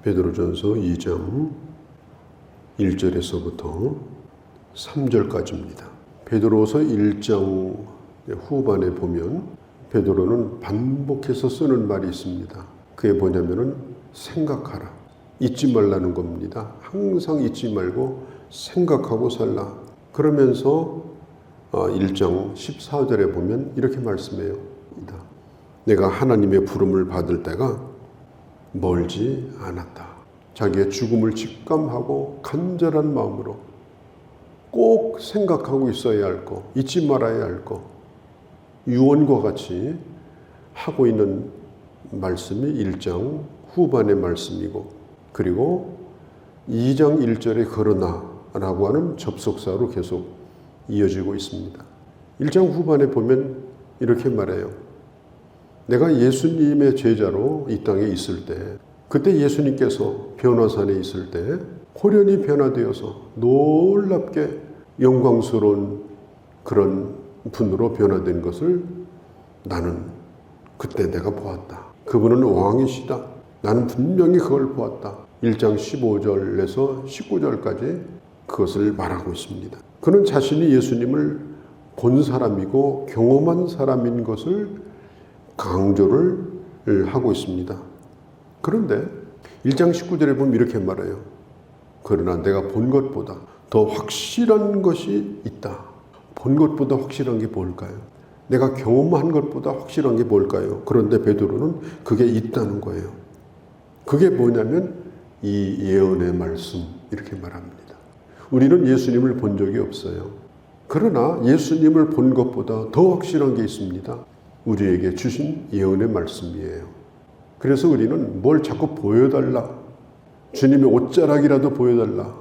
베드로전서 2장 1절에서부터 3절까지입니다. 베드로서 1장 후반에 보면 베드로는 반복해서 쓰는 말이 있습니다. 그게 뭐냐면은 생각하라. 잊지 말라는 겁니다. 항상 잊지 말고 생각하고 살라. 그러면서 1장 14절에 보면 이렇게 말씀해요. 내가 하나님의 부름을 받을 때가 멀지 않았다. 자기의 죽음을 직감하고 간절한 마음으로 꼭 생각하고 있어야 할 것, 잊지 말아야 할 것, 유언과 같이 하고 있는 말씀이 1장 후반의 말씀이고, 그리고 2장 1절에 그러나 라고 하는 접속사로 계속 이어지고 있습니다. 1장 후반에 보면 이렇게 말해요. 내가 예수님의 제자로 이 땅에 있을 때, 그때 예수님께서 변화산에 있을 때 호련히 변화되어서 놀랍게 영광스러운 그런 분으로 변화된 것을 나는 그때 내가 보았다. 그분은 왕이시다. 나는 분명히 그걸 보았다. 1장 15절에서 19절까지 그것을 말하고 있습니다. 그는 자신이 예수님을 본 사람이고 경험한 사람인 것을 강조를 하고 있습니다. 그런데 1장 19절에 보면 이렇게 말해요. 그러나 내가 본 것보다 더 확실한 것이 있다. 본 것보다 확실한 게 뭘까요? 내가 경험한 것보다 확실한 게 뭘까요? 그런데 베드로는 그게 있다는 거예요. 그게 뭐냐면 이 예언의 말씀, 이렇게 말합니다. 우리는 예수님을 본 적이 없어요. 그러나 예수님을 본 것보다 더 확실한 게 있습니다. 우리에게 주신 예언의 말씀이에요. 그래서 우리는 뭘 자꾸 보여달라, 주님의 옷자락이라도 보여달라,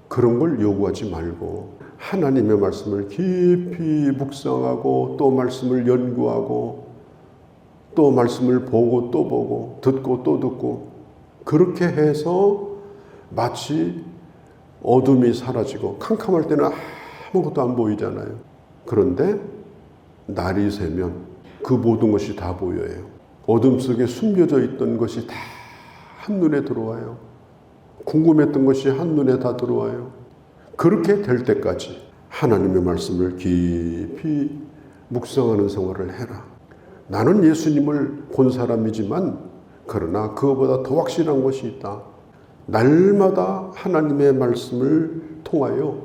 그런 걸 요구하지 말고 하나님의 말씀을 깊이 묵상하고 또 말씀을 연구하고 또 말씀을 보고 또 보고 듣고 또 듣고, 그렇게 해서 마치 어둠이 사라지고 캄캄할 때는 아무것도 안 보이잖아요. 그런데 날이 새면 그 모든 것이 다 보여요. 어둠 속에 숨겨져 있던 것이 다 한눈에 들어와요. 궁금했던 것이 한눈에 다 들어와요. 그렇게 될 때까지 하나님의 말씀을 깊이 묵상하는 생활을 해라. 나는 예수님을 본 사람이지만 그러나 그거보다 더 확실한 것이 있다. 날마다 하나님의 말씀을 통하여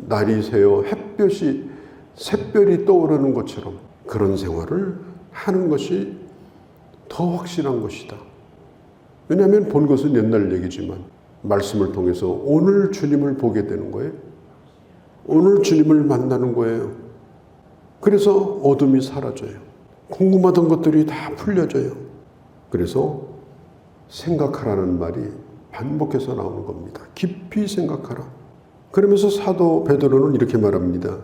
날이 새어 햇볕이 샛별이 떠오르는 것처럼 그런 생활을 하는 것이 더 확실한 것이다. 왜냐하면 본 것은 옛날 얘기지만 말씀을 통해서 오늘 주님을 보게 되는 거예요. 오늘 주님을 만나는 거예요. 그래서 어둠이 사라져요. 궁금하던 것들이 다 풀려져요. 그래서 생각하라는 말이 반복해서 나오는 겁니다. 깊이 생각하라. 그러면서 사도 베드로는 이렇게 말합니다.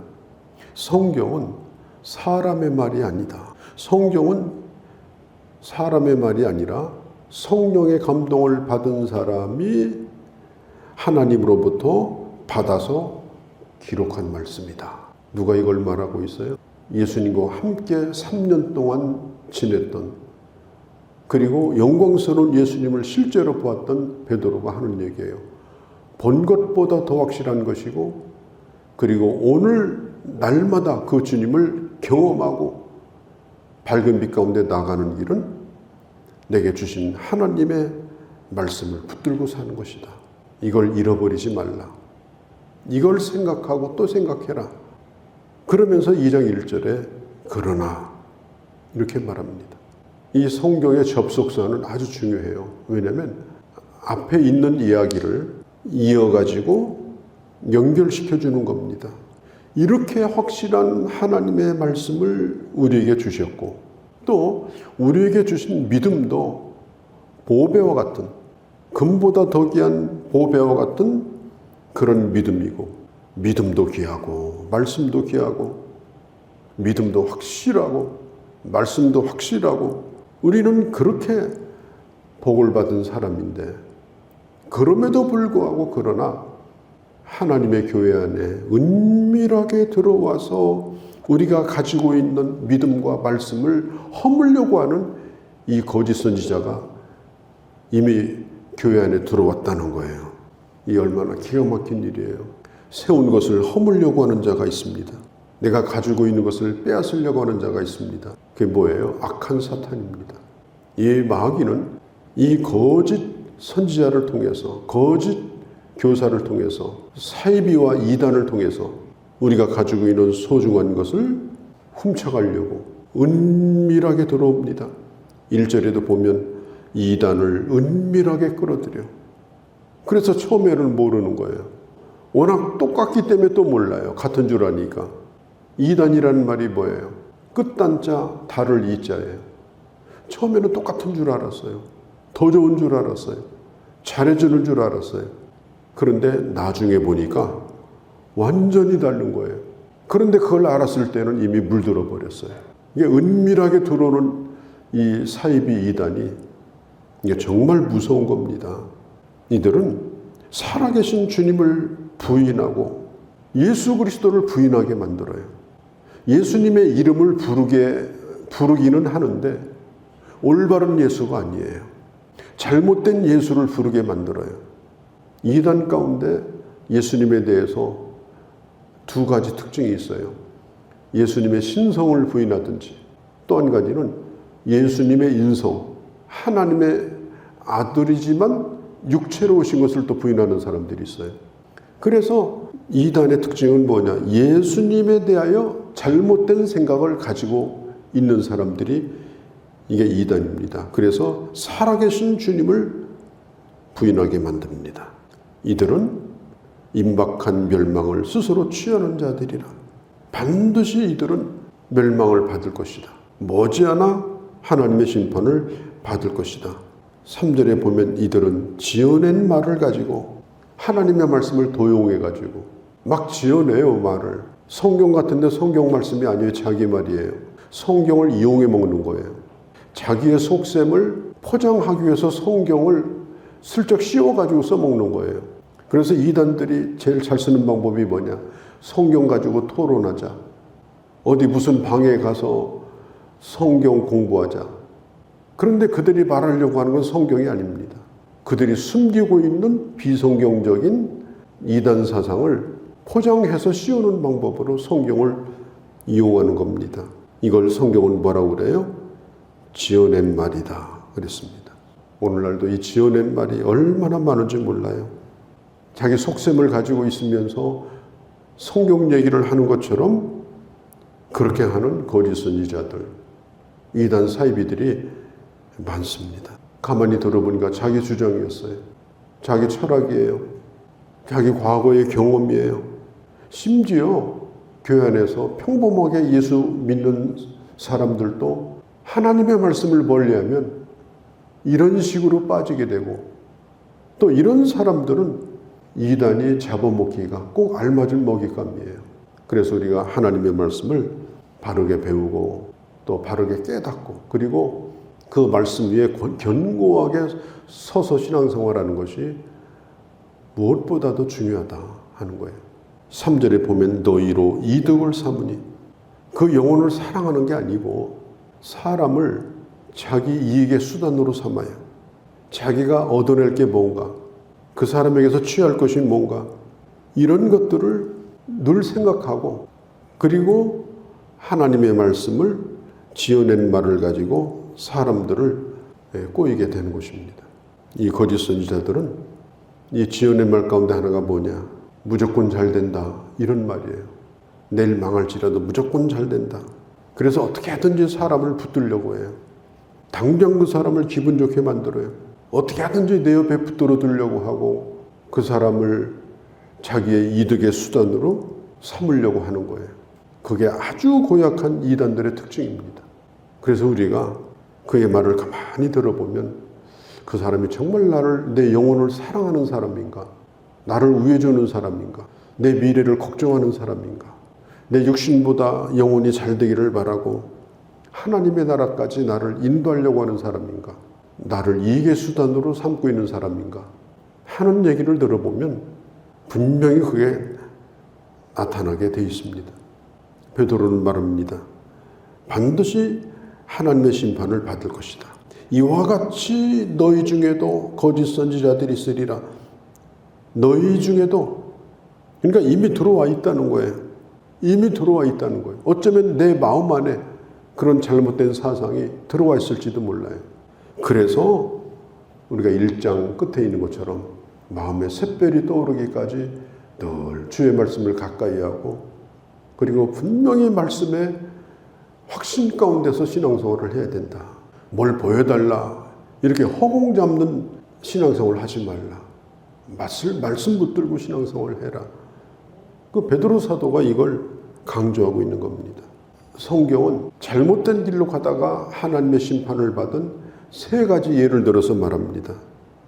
성경은 사람의 말이 아니다. 성경은 사람의 말이 아니라 성령의 감동을 받은 사람이 하나님으로부터 받아서 기록한 말씀이다. 누가 이걸 말하고 있어요? 예수님과 함께 3년 동안 지냈던, 그리고 영광스러운 예수님을 실제로 보았던 베드로가 하는 얘기예요. 본 것보다 더 확실한 것이고, 그리고 오늘 날마다 그 주님을 경험하고 밝은 빛 가운데 나가는 길은 내게 주신 하나님의 말씀을 붙들고 사는 것이다. 이걸 잃어버리지 말라. 이걸 생각하고 또 생각해라. 그러면서 2장 1절에 그러나 이렇게 말합니다. 이 성경의 접속사는 아주 중요해요. 왜냐하면 앞에 있는 이야기를 이어가지고 연결시켜주는 겁니다. 이렇게 확실한 하나님의 말씀을 우리에게 주셨고, 또 우리에게 주신 믿음도 보배와 같은, 금보다 더 귀한 보배와 같은 그런 믿음이고, 믿음도 귀하고 말씀도 귀하고 믿음도 확실하고 말씀도 확실하고, 우리는 그렇게 복을 받은 사람인데, 그럼에도 불구하고 그러나 하나님의 교회 안에 은밀하게 들어와서 우리가 가지고 있는 믿음과 말씀을 허물려고 하는 이 거짓 선지자가 이미 교회 안에 들어왔다는 거예요. 이 얼마나 기가 막힌 일이에요. 세운 것을 허물려고 하는 자가 있습니다. 내가 가지고 있는 것을 빼앗으려고 하는 자가 있습니다. 그게 뭐예요? 악한 사탄입니다. 이 마귀는 이 거짓 선지자를 통해서, 거짓 교사를 통해서, 사이비와 이단을 통해서 우리가 가지고 있는 소중한 것을 훔쳐가려고 은밀하게 들어옵니다. 1절에도 보면 이단을 은밀하게 끌어들여. 그래서 처음에는 모르는 거예요. 워낙 똑같기 때문에 또 몰라요. 같은 줄 아니까. 이단이라는 말이 뭐예요? 끝단자 달을 이자예요. 처음에는 똑같은 줄 알았어요. 더 좋은 줄 알았어요. 잘해주는 줄 알았어요. 그런데 나중에 보니까 완전히 다른 거예요. 그런데 그걸 알았을 때는 이미 물들어 버렸어요. 이게 은밀하게 들어오는 이 사이비 이단이 이게 정말 무서운 겁니다. 이들은 살아계신 주님을 부인하고 예수 그리스도를 부인하게 만들어요. 예수님의 이름을 부르기는 하는데 올바른 예수가 아니에요. 잘못된 예수를 부르게 만들어요. 이단 가운데 예수님에 대해서 두 가지 특징이 있어요. 예수님의 신성을 부인하든지 또 한 가지는 예수님의 인성, 하나님의 아들이지만 육체로 오신 것을 또 부인하는 사람들이 있어요. 그래서 이단의 특징은 뭐냐? 예수님에 대하여 잘못된 생각을 가지고 있는 사람들이 이게 이단입니다. 그래서 살아계신 주님을 부인하게 만듭니다. 이들은 임박한 멸망을 스스로 취하는 자들이라. 반드시 이들은 멸망을 받을 것이다. 머지않아 하나님의 심판을 받을 것이다. 3절에 보면 이들은 지어낸 말을 가지고 하나님의 말씀을 도용해가지고 막 지어내요. 말을. 성경 같은데 성경 말씀이 아니에요. 자기 말이에요. 성경을 이용해 먹는 거예요. 자기의 속셈을 포장하기 위해서 성경을 슬쩍 씌워가지고 써먹는 거예요. 그래서 이단들이 제일 잘 쓰는 방법이 뭐냐? 성경 가지고 토론하자. 어디 무슨 방에 가서 성경 공부하자. 그런데 그들이 말하려고 하는 건 성경이 아닙니다. 그들이 숨기고 있는 비성경적인 이단 사상을 포장해서 씌우는 방법으로 성경을 이용하는 겁니다. 이걸 성경은 뭐라고 그래요? 지어낸 말이다 그랬습니다. 오늘날도 이 지어낸 말이 얼마나 많은지 몰라요. 자기 속셈을 가지고 있으면서 성경 얘기를 하는 것처럼 그렇게 하는 거짓 선지자들, 이단 사이비들이 많습니다. 가만히 들어보니까 자기 주장이었어요. 자기 철학이에요. 자기 과거의 경험이에요. 심지어 교회 안에서 평범하게 예수 믿는 사람들도 하나님의 말씀을 멀리하면 이런 식으로 빠지게 되고, 또 이런 사람들은 이단이 잡아먹기가 꼭 알맞은 먹잇감이에요. 그래서 우리가 하나님의 말씀을 바르게 배우고 또 바르게 깨닫고, 그리고 그 말씀 위에 견고하게 서서 신앙생활하는 것이 무엇보다도 중요하다 하는 거예요. 3절에 보면 너희로 이득을 삼으니, 그 영혼을 사랑하는 게 아니고 사람을 자기 이익의 수단으로 삼아요. 자기가 얻어낼 게 뭔가, 그 사람에게서 취할 것이 뭔가, 이런 것들을 늘 생각하고, 그리고 하나님의 말씀을 지어낸 말을 가지고 사람들을 꼬이게 되는 것입니다. 이 거짓 선지자들은 이 지어낸 말 가운데 하나가 뭐냐? 무조건 잘 된다, 이런 말이에요. 내일 망할지라도 무조건 잘 된다. 그래서 어떻게 하든지 사람을 붙들려고 해요. 당장 그 사람을 기분 좋게 만들어요. 어떻게 하든지 내 옆에 붙들어 두려고 하고 그 사람을 자기의 이득의 수단으로 삼으려고 하는 거예요. 그게 아주 고약한 이단들의 특징입니다. 그래서 우리가 그의 말을 가만히 들어보면 그 사람이 정말 나를, 내 영혼을 사랑하는 사람인가? 나를 위해주는 사람인가? 내 미래를 걱정하는 사람인가? 내 육신보다 영혼이 잘 되기를 바라고 하나님의 나라까지 나를 인도하려고 하는 사람인가? 나를 이익의 수단으로 삼고 있는 사람인가? 하는 얘기를 들어보면 분명히 그게 나타나게 돼 있습니다. 베드로는 말합니다. 반드시 하나님의 심판을 받을 것이다. 이와 같이 너희 중에도 거짓 선지자들이 있으리라. 너희 중에도, 그러니까 이미 들어와 있다는 거예요. 이미 들어와 있다는 거예요. 어쩌면 내 마음 안에 그런 잘못된 사상이 들어와 있을지도 몰라요. 그래서 우리가 1장 끝에 있는 것처럼 마음에 샛별이 떠오르기까지 늘 주의 말씀을 가까이 하고, 그리고 분명히 말씀에 확신 가운데서 신앙생활을 해야 된다. 뭘 보여달라, 이렇게 허공 잡는 신앙생활을 하지 말라. 말씀 붙들고 신앙생활을 해라. 그 베드로 사도가 이걸 강조하고 있는 겁니다. 성경은 잘못된 길로 가다가 하나님의 심판을 받은 3가지 예를 들어서 말합니다.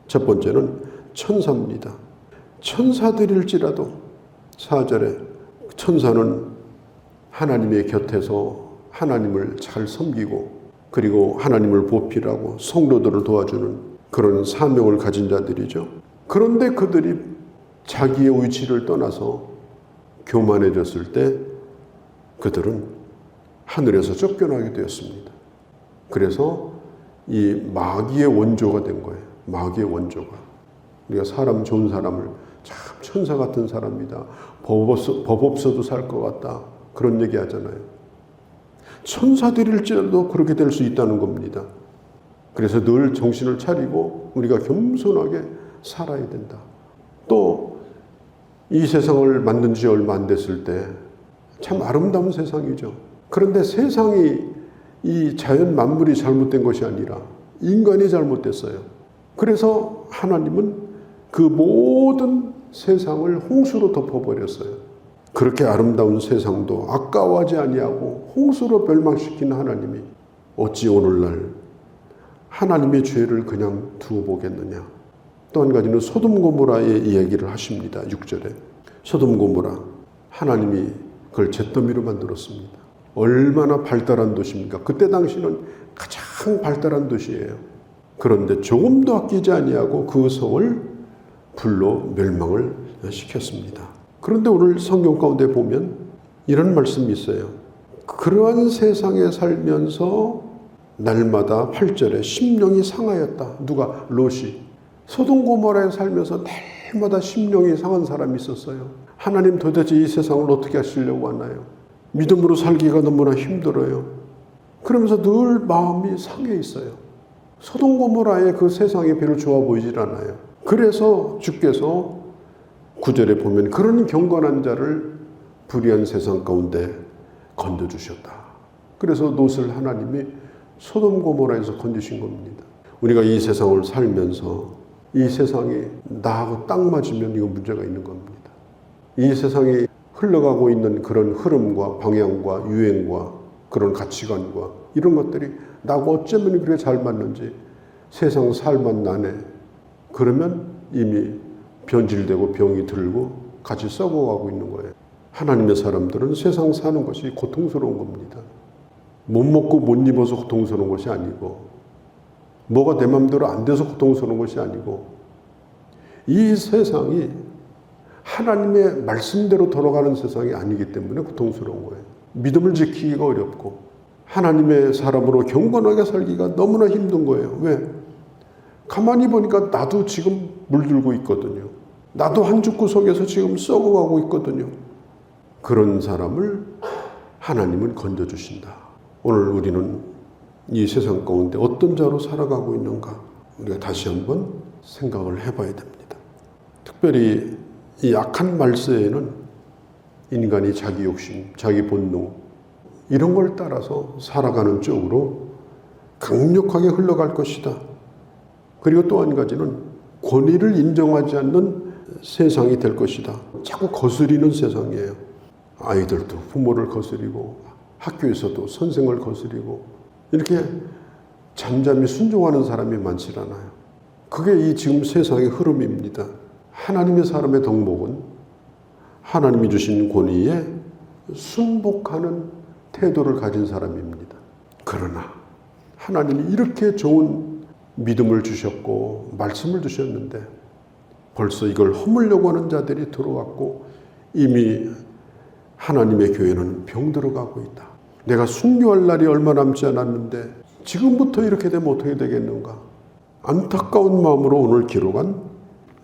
첫 번째는 천사입니다. 천사들일지라도 4절에 천사는 하나님의 곁에서 하나님을 잘 섬기고, 그리고 하나님을 보필하고 성도들을 도와주는 그런 사명을 가진 자들이죠. 그런데 그들이 자기의 의지를 떠나서 교만해졌을 때 그들은 하늘에서 쫓겨나게 되었습니다. 그래서 이 마귀의 원조가 된 거예요. 마귀의 원조가. 우리가 사람, 좋은 사람을 참 천사 같은 사람이다, 법 없어도 살 것 같다, 그런 얘기 하잖아요. 천사들일지라도 그렇게 될 수 있다는 겁니다. 그래서 늘 정신을 차리고 우리가 겸손하게 살아야 된다. 또 이 세상을 만든 지 얼마 안 됐을 때 참 아름다운 세상이죠. 그런데 세상이, 이 자연 만물이 잘못된 것이 아니라 인간이 잘못됐어요. 그래서 하나님은 그 모든 세상을 홍수로 덮어버렸어요. 그렇게 아름다운 세상도 아까워하지 아니하고 홍수로 멸망시킨 하나님이 어찌 오늘날 하나님의 죄를 그냥 두어 보겠느냐. 또 한 가지는 소돔 고모라의 이야기를 하십니다. 6절에 소돔 고모라, 하나님이 그걸 잿더미로 만들었습니다. 얼마나 발달한 도시입니까? 그때 당시는 가장 발달한 도시예요. 그런데 조금도 아끼지 아니하고 그 성을 불로 멸망을 시켰습니다. 그런데 오늘 성경 가운데 보면 이런 말씀이 있어요. 그러한 세상에 살면서 날마다 8절에 심령이 상하였다. 누가? 롯이. 소돔 고모라에 살면서 날마다 심령이 상한 사람이 있었어요. 하나님 도대체 이 세상을 어떻게 하시려고 하나요? 믿음으로 살기가 너무나 힘들어요. 그러면서 늘 마음이 상해 있어요. 소돔 고모라의 그 세상이 별로 좋아 보이질 않아요. 그래서 주께서 9절에 보면 그런 경건한 자를 불의한 세상 가운데 건져주셨다. 그래서 롯을 하나님이 소돔 고모라에서 건지신 겁니다. 우리가 이 세상을 살면서 이 세상이 나하고 딱 맞으면 이거 문제가 있는 겁니다. 이 세상이 흘러가고 있는 그런 흐름과 방향과 유행과 그런 가치관과 이런 것들이 나하고 어쩌면 그렇게 잘 맞는지 세상 살맛 나네. 그러면 이미 변질되고 병이 들고 같이 썩어가고 있는 거예요. 하나님의 사람들은 세상 사는 것이 고통스러운 겁니다. 못 먹고 못 입어서 고통스러운 것이 아니고, 뭐가 내 마음대로 안 돼서 고통스러운 것이 아니고, 이 세상이 하나님의 말씀대로 돌아가는 세상이 아니기 때문에 고통스러운 거예요. 믿음을 지키기가 어렵고 하나님의 사람으로 경건하게 살기가 너무나 힘든 거예요. 왜? 가만히 보니까 나도 지금 물들고 있거든요. 나도 한 집구석에서 지금 썩어가고 있거든요. 그런 사람을 하나님은 건져주신다. 오늘 우리는 이 세상 가운데 어떤 자로 살아가고 있는가, 우리가 다시 한번 생각을 해봐야 됩니다. 특별히 이 악한 말세에는 인간이 자기 욕심, 자기 본능 이런 걸 따라서 살아가는 쪽으로 강력하게 흘러갈 것이다. 그리고 또 한 가지는 권위를 인정하지 않는 세상이 될 것이다. 자꾸 거스리는 세상이에요. 아이들도 부모를 거스리고 학교에서도 선생을 거스리고 이렇게 잠잠히 순종하는 사람이 많지 않아요. 그게 이 지금 세상의 흐름입니다. 하나님의 사람의 덕목은 하나님이 주신 권위에 순복하는 태도를 가진 사람입니다. 그러나 하나님이 이렇게 좋은 믿음을 주셨고 말씀을 주셨는데 벌써 이걸 허물려고 하는 자들이 들어왔고 이미 하나님의 교회는 병들어가고 있다. 내가 순교할 날이 얼마 남지 않았는데 지금부터 이렇게 되면 어떻게 되겠는가? 안타까운 마음으로 오늘 기록한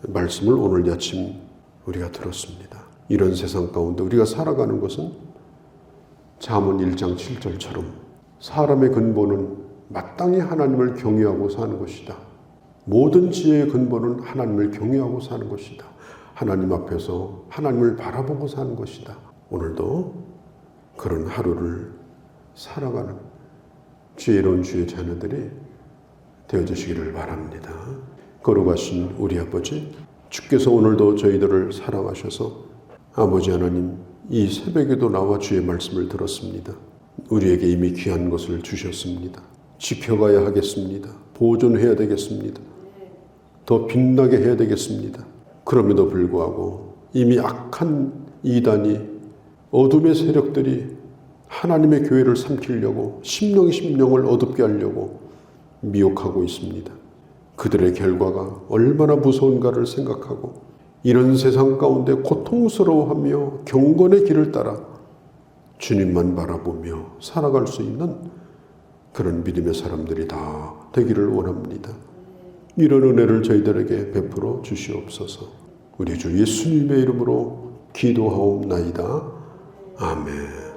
말씀을 오늘 아침 우리가 들었습니다. 이런 세상 가운데 우리가 살아가는 것은 잠언 1장 7절처럼 사람의 근본은 마땅히 하나님을 경외하고 사는 것이다. 모든 지혜의 근본은 하나님을 경외하고 사는 것이다. 하나님 앞에서 하나님을 바라보고 사는 것이다. 오늘도 그런 하루를 살아가는 지혜로운 주의 자녀들이 되어주시기를 바랍니다. 거룩하신 우리 아버지, 주께서 오늘도 저희들을 사랑하셔서 아버지 하나님, 이 새벽에도 나와 주의 말씀을 들었습니다. 우리에게 이미 귀한 것을 주셨습니다. 지켜가야 하겠습니다. 보존해야 되겠습니다. 더 빛나게 해야 되겠습니다. 그럼에도 불구하고 이미 악한 이단이, 어둠의 세력들이 하나님의 교회를 삼키려고 심령을 어둡게 하려고 미혹하고 있습니다. 그들의 결과가 얼마나 무서운가를 생각하고 이런 세상 가운데 고통스러워하며 경건의 길을 따라 주님만 바라보며 살아갈 수 있는 그런 믿음의 사람들이 다 되기를 원합니다. 이런 은혜를 저희들에게 베풀어 주시옵소서. 우리 주 예수님의 이름으로 기도하옵나이다. 아멘.